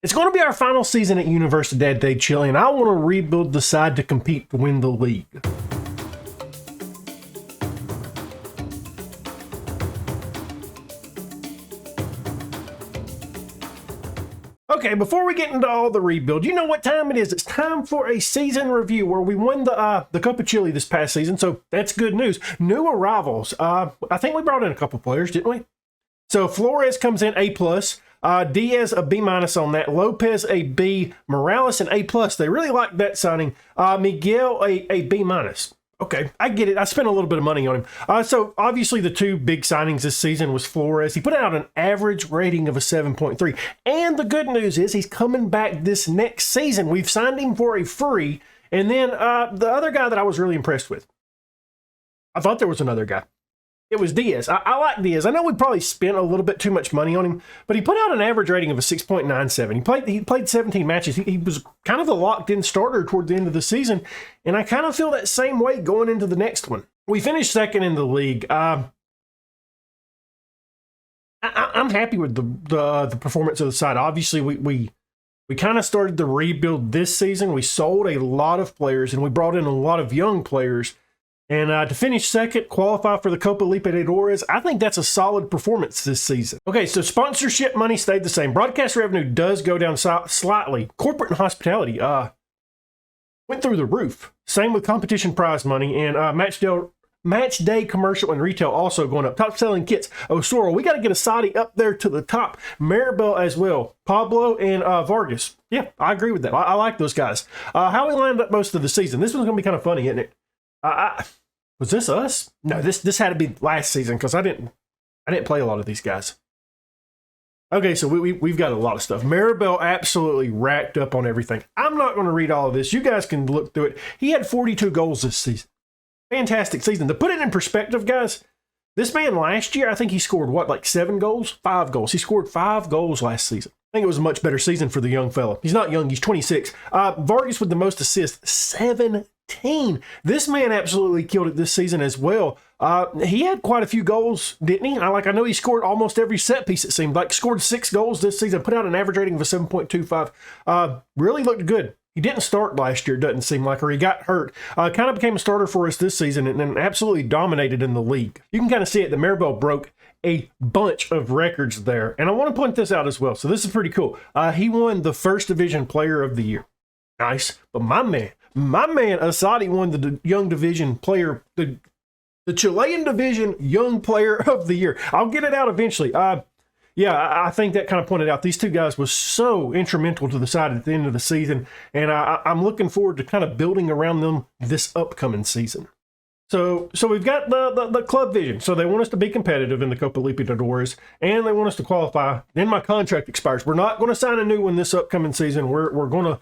It's going to be our final season at Universidad de Chile, and I want to rebuild the side to compete to win the league. Okay, before we get into all the rebuild, you know what time it is. It's time for a season review where we won the Cup of Chile this past season, so that's good news. New arrivals. I think we brought in a couple players, didn't we? So Flores comes in A+. Diaz a B- on that. Lopez a B. Morales an A+. They really like that signing. Miguel a B-. Okay, I get it. I spent a little bit of money on him. So obviously the two big signings this season was Flores. He put out an average rating of a 7.3. And the good news is he's coming back this next season. We've signed him for a free. And then the other guy that I was really impressed with, I thought there was another guy. It was Diaz. I like Diaz. I know we probably spent a little bit too much money on him, but he put out an average rating of a 6.97. He played 17 matches. He was kind of the locked-in starter toward the end of the season, and I kind of feel that same way going into the next one. We finished second in the league. I'm happy with the performance of the side. Obviously, we kind of started the rebuild this season. We sold a lot of players, and we brought in a lot of young players. And to finish second, qualify for the Copa Libertadores, I think that's a solid performance this season. Okay, so sponsorship money stayed the same. Broadcast revenue does go down slightly. Corporate and hospitality went through the roof. Same with competition prize money. And match day commercial and retail also going up. Top selling kits. Osoro, we got to get a Saudi up there to the top. Maribel as well. Pablo and Vargas. Yeah, I agree with that. I like those guys. How we lined up most of the season. This one's going to be kind of funny, isn't it? Was this us? No, this had to be last season because I didn't play a lot of these guys. Okay, so we've got a lot of stuff. Maribel absolutely racked up on everything. I'm not going to read all of this. You guys can look through it. He had 42 goals this season. Fantastic season. To put it in perspective, guys, this man last year, I think he scored what, like 7 goals? 5 goals. He scored 5 goals last season. I think it was a much better season for the young fella. He's not young. He's 26. Vargas with the most assists, 17. This man absolutely killed it this season as well. He had quite a few goals, didn't he? I know he scored almost every set piece, it seemed like. Scored 6 goals this season, put out an average rating of a 7.25. Really looked good. He didn't start last year, doesn't seem like, or he got hurt. Kind of became a starter for us this season and absolutely dominated in the league. You can kind of see it. The Maribel broke a bunch of records there. And I want to point this out as well. So this is pretty cool. He won the First Division Player of the Year. Nice. But my man Asadi won the Young Division Player, the Chilean Division Young Player of the Year. I'll get it out eventually. Yeah, I think that kind of pointed out these two guys was so instrumental to the side at the end of the season, and I'm looking forward to kind of building around them this upcoming season. So we've got the club vision. So they want us to be competitive in the Copa Libertadores, and they want us to qualify. Then my contract expires. We're not going to sign a new one this upcoming season. We're going to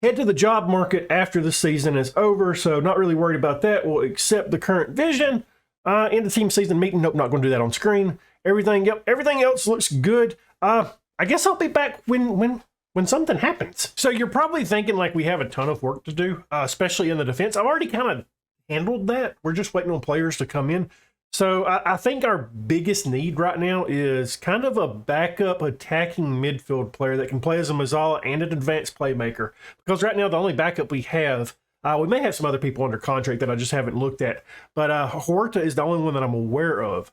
head to the job market after the season is over, so not really worried about that. We'll accept the current vision in the team season meeting. Nope, not going to do that on screen. Everything else looks good. I guess I'll be back when something happens. So you're probably thinking like we have a ton of work to do, especially in the defense. I've already kind of handled that. We're just waiting on players to come in. So I think our biggest need right now is kind of a backup attacking midfield player that can play as a Mazzala and an advanced playmaker. Because right now the only backup we have, we may have some other people under contract that I just haven't looked at, but Horta is the only one that I'm aware of.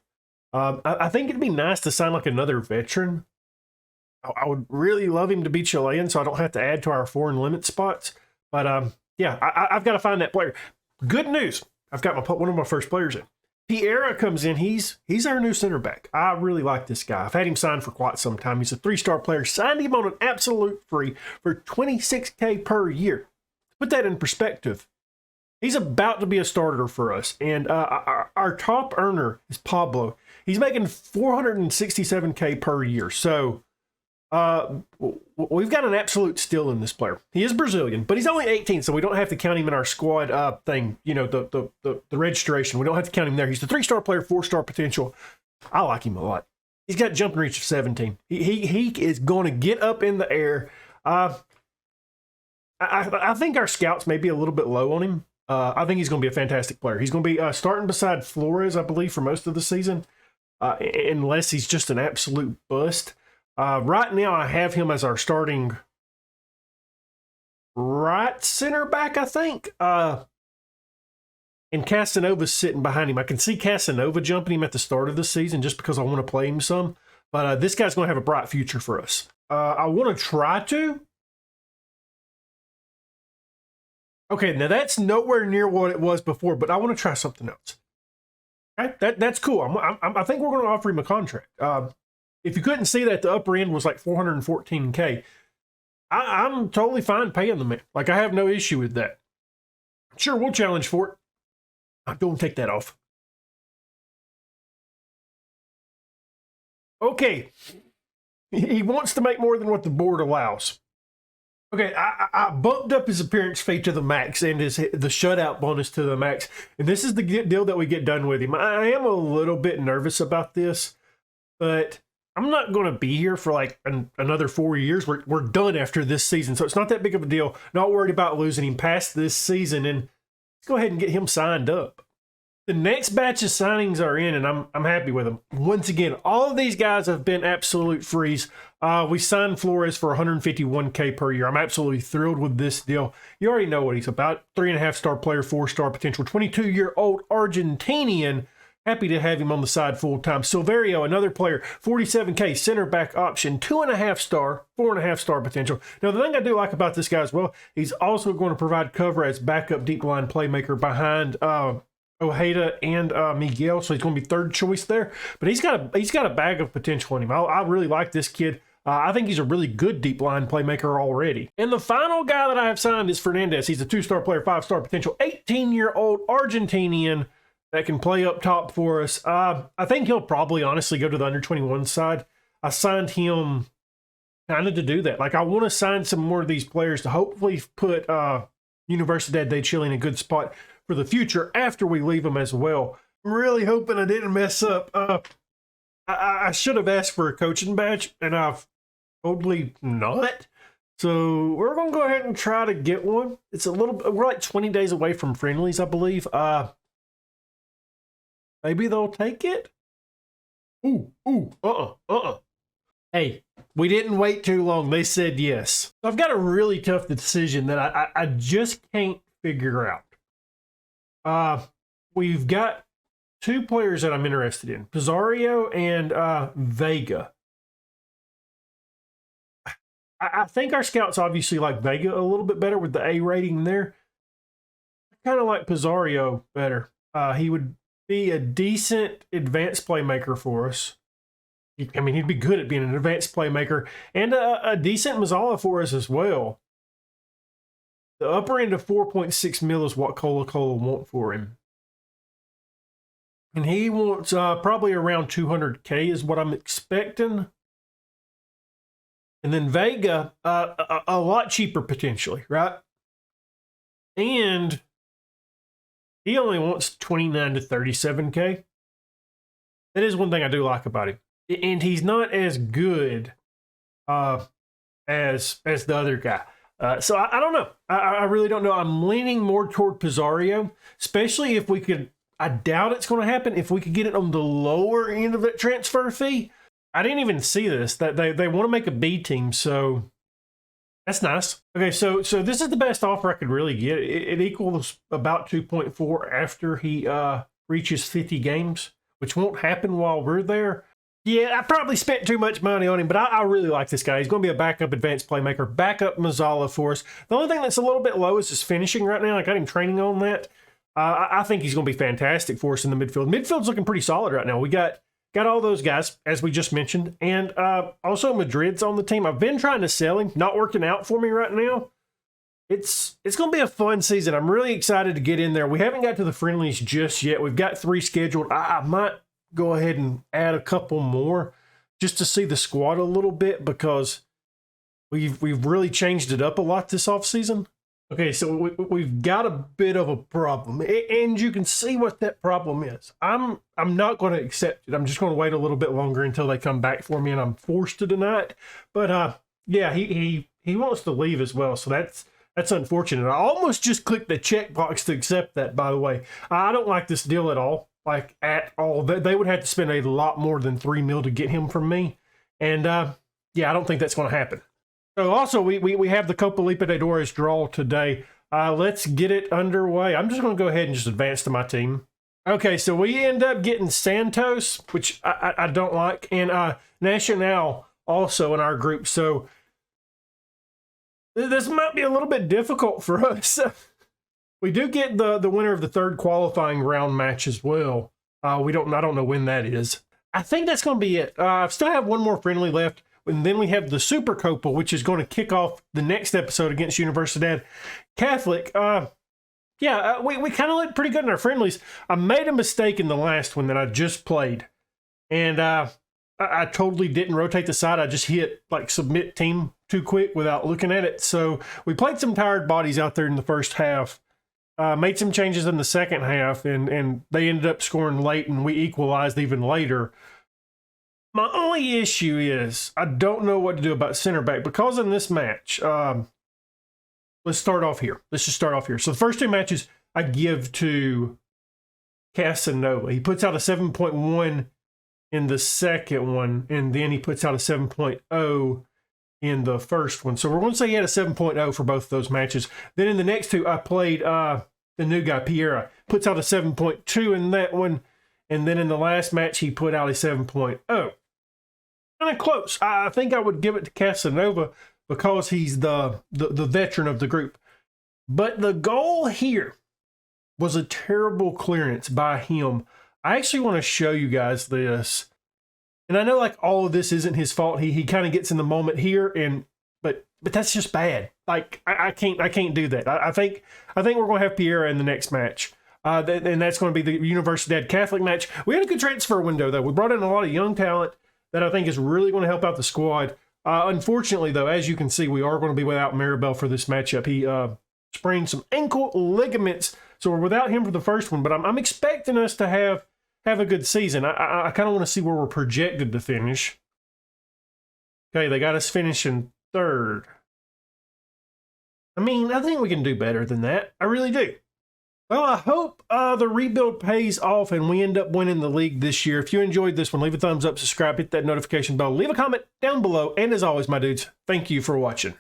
I think it'd be nice to sign like another veteran. I would really love him to be Chilean so I don't have to add to our foreign limit spots. But yeah, I've got to find that player. Good news. I've got one of my first players in. Piera comes in. He's our new center back. I really like this guy. I've had him signed for quite some time. He's a 3-star player. Signed him on an absolute free for $26K per year. To put that in perspective, he's about to be a starter for us. And our top earner is Pablo. He's making $467K per year. So we've got an absolute steal in this player. He is Brazilian, but he's only 18, so we don't have to count him in our squad thing. You know, the registration. We don't have to count him there. He's the 3-star player, 4-star potential. I like him a lot. He's got jumping reach of 17. He is going to get up in the air. I think our scouts may be a little bit low on him. I think he's going to be a fantastic player. He's going to be starting beside Flores, I believe, for most of the season, unless he's just an absolute bust. Right now, I have him as our starting right center back, I think. And Casanova's sitting behind him. I can see Casanova jumping him at the start of the season just because I want to play him some. But this guy's going to have a bright future for us. I want to try to. Okay, now that's nowhere near what it was before, but I want to try something else. Okay, that's cool. I think we're going to offer him a contract. If you couldn't see that, the upper end was like $414K. I'm totally fine paying the man. Like, I have no issue with that. Sure, we'll challenge for it. I'm going to take that off. Okay. He wants to make more than what the board allows. Okay, I bumped up his appearance fee to the max and the shutout bonus to the max. And this is the deal that we get done with him. I am a little bit nervous about this, but I'm not going to be here for like another 4 years. We're done after this season, so it's not that big of a deal. Not worried about losing him past this season, and let's go ahead and get him signed up. The next batch of signings are in, and I'm happy with them. Once again, all of these guys have been absolute frees. We signed Flores for $151K per year. I'm absolutely thrilled with this deal. You already know what he's about. 3.5-star player, 4-star potential, 22-year-old Argentinian. Happy to have him on the side full-time. Silverio, another player, 47K, center back option, 2.5-star, 4.5-star potential. Now, the thing I do like about this guy as well, he's also going to provide cover as backup deep line playmaker behind Ojeda and Miguel, so he's going to be third choice there. But he's got a bag of potential in him. I really like this kid. I think he's a really good deep line playmaker already. And the final guy that I have signed is Fernandez. He's a 2-star player, 5-star potential, 18-year-old Argentinian that can play up top for us. I think he'll probably honestly go to the under-21 side. I signed him kind of to do that. Like, I want to sign some more of these players to hopefully put Universidad de Chile in a good spot for the future after we leave them as well. I'm really hoping I didn't mess up. I should have asked for a coaching badge, and I've totally not. So we're going to go ahead and try to get one. It's we're like 20 days away from friendlies, I believe. Maybe they'll take it. Hey, we didn't wait too long. They said yes. So I've got a really tough decision that I just can't figure out. We've got two players that I'm interested in, Pizarro and Vega. I think our scouts obviously like Vega a little bit better with the A rating there. I kind of like Pizarro better. He would be a decent advanced playmaker for us. I mean, he'd be good at being an advanced playmaker and a decent Mazzala for us as well. The upper end of 4.6 mil is what Colo-Colo want for him. And he wants probably around 200K is what I'm expecting. And then Vega, a lot cheaper potentially, right? And he only wants 29 to 37K. That is one thing I do like about him. And he's not as good as the other guy. So I don't know. I really don't know. I'm leaning more toward Pizarro, especially if we could. I doubt it's going to happen. If we could get it on the lower end of that transfer fee. I didn't even see this. That they want to make a B team, so that's nice. Okay, so this is the best offer I could really get. It equals about 2.4 after he reaches 50 games, which won't happen while we're there. Yeah, I probably spent too much money on him, but I really like this guy. He's going to be a backup advanced playmaker, backup Mazzala for us. The only thing that's a little bit low is his finishing right now. I got him training on that. I think he's going to be fantastic for us in the midfield. Midfield's looking pretty solid right now. We got all those guys, as we just mentioned, and also Madrid's on the team. I've been trying to sell him, not working out for me right now. It's going to be a fun season. I'm really excited to get in there. We haven't got to the friendlies just yet. We've got 3 scheduled. I might go ahead and add a couple more just to see the squad a little bit because we've really changed it up a lot this offseason. Okay, so we've got a bit of a problem, and you can see what that problem is. I'm not going to accept it. I'm just going to wait a little bit longer until they come back for me, and I'm forced to deny it. But yeah, he wants to leave as well, so that's unfortunate. I almost just clicked the checkbox to accept that. By the way, I don't like this deal at all. Like at all. They would have to spend a lot more than $3 million to get him from me, and yeah, I don't think that's going to happen. So also, we have the Copa Libertadores draw today. Let's get it underway. I'm just going to go ahead and just advance to my team. Okay, so we end up getting Santos, which I don't like, and Nacional also in our group. So this might be a little bit difficult for us. We do get the winner of the third qualifying round match as well. I don't know when that is. I think that's going to be it. I still have one more friendly left. And then we have the Super Copa, which is going to kick off the next episode against Universidad Catholic. We kind of looked pretty good in our friendlies. I made a mistake in the last one that I just played. And I totally didn't rotate the side. I just hit like submit team too quick without looking at it. So we played some tired bodies out there in the first half. Made some changes in the second half, and they ended up scoring late, and we equalized even later. My only issue is I don't know what to do about center back because in this match, let's start off here. Let's just start off here. So the first two matches I give to Casanova. He puts out a 7.1 in the second one, and then he puts out a 7.0 in the first one. So we're going to say he had a 7.0 for both of those matches. Then in the next two, I played the new guy, Piera. Puts out a 7.2 in that one. And then in the last match, he put out a 7.0. Kind of close. I think I would give it to Casanova because he's the veteran of the group. But the goal here was a terrible clearance by him. I actually want to show you guys this. And I know like all of this isn't his fault. He kind of gets in the moment here, but that's just bad. Like I can't do that. I think we're going to have Piera in the next match. And that's going to be the Universidad Catholic match. We had a good transfer window, though. We brought in a lot of young talent that I think is really going to help out the squad. Unfortunately, though, as you can see, we are going to be without Maribel for this matchup. He sprained some ankle ligaments, so we're without him for the first one. But I'm expecting us to have a good season. I kind of want to see where we're projected to finish. Okay, they got us finishing third. I mean, I think we can do better than that. I really do. Well, I hope the rebuild pays off and we end up winning the league this year. If you enjoyed this one, leave a thumbs up, subscribe, hit that notification bell, leave a comment down below. And as always, my dudes, thank you for watching.